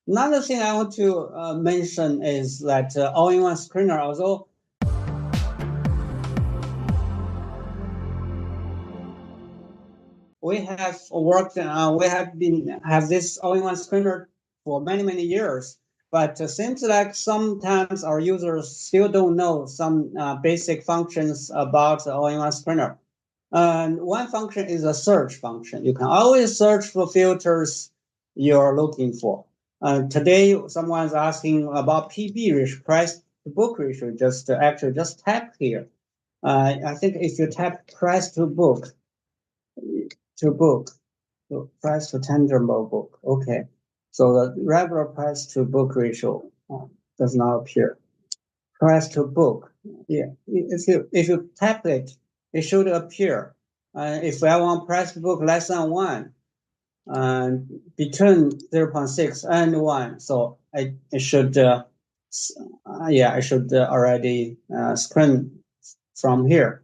Another thing I want to mention is that all-in-one screener, although we have worked, have this all-in-one screener for many years, but seems like sometimes our users still don't know some basic functions about the all-in-one screener. And one function is a search function. You can always search for filters you're looking for. Today, someone's asking about PB ratio, price to book ratio. Just actually just tap here. I think if you tap price to book, so price to tangible book. Okay, so the regular price to book ratio does not appear. Price to book, yeah. If you tap it, it should appear. If I want price to book less than 1, between 0.6 and 1, so I should, I should already screen from here.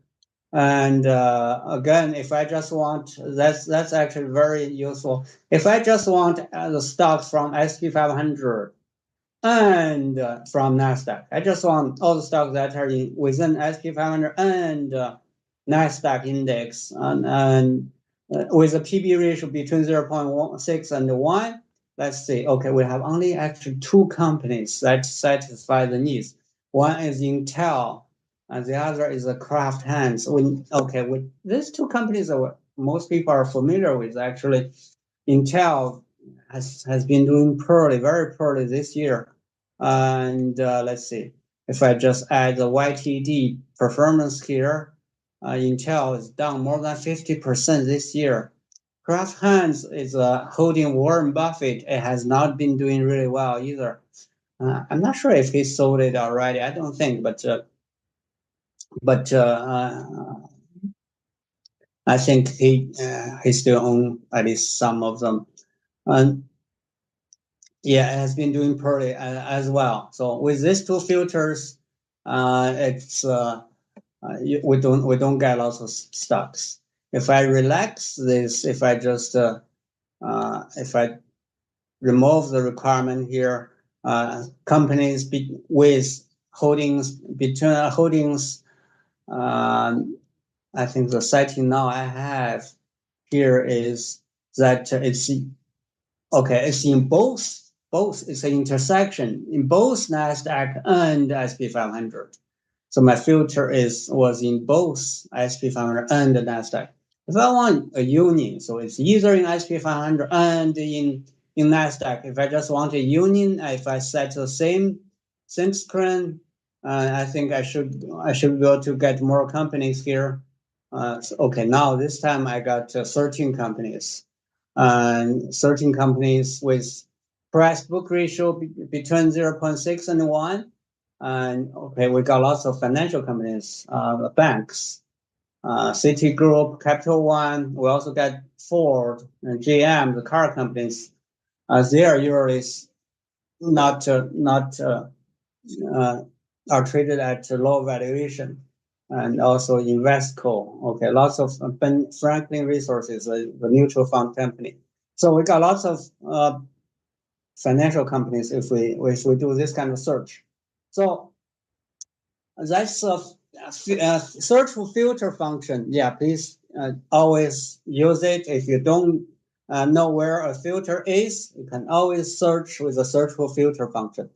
And again, if I just want, that's actually very useful. If I just want the stocks from SP 500 and from Nasdaq, I just want all the stocks that are within SP 500 and Nasdaq index, and with a PB ratio between 0.16 and 1. Let's see. Okay, we have only actually 2 companies that satisfy the needs. One is Intel, and the other is a Kraft Heinz. With these 2 companies that most people are familiar with, actually, Intel has been doing poorly, very poorly this year. And let's see, if I just add the YTD performance here, Intel is down more than 50% this year. Kraft Heinz is holding Warren Buffett. It has not been doing really well either. I'm not sure if he sold it already. I don't think, but I think he still owns at least some of them. And yeah, it has been doing poorly as well. So with these 2 filters, it's we don't get lots of stocks. If I relax this, if I just if I remove the requirement here, companies with holdings between holdings, I think the setting now I have here is that it's okay. It's in both. It's an intersection in both Nasdaq and SP 500. So my filter was in both SP 500 and the Nasdaq. If I want a union, so it's either in SP 500 and in Nasdaq. If I just want a union, if I set the same screen, I think I should be able to get more companies here. Okay, now this time I got 13 companies, and 13 companies with price book ratio between 0.6 and 1. And okay, we got lots of financial companies, banks, Citigroup, Capital One. We also got Ford and GM, the car companies. They are usually not are traded at a low valuation, and also Investco. Okay, lots of Ben Franklin Resources, the mutual fund company. So we got lots of financial companies if we do this kind of search. So that's a search for filter function. Yeah, please always use it. If you don't know where a filter is, you can always search with a search for filter function.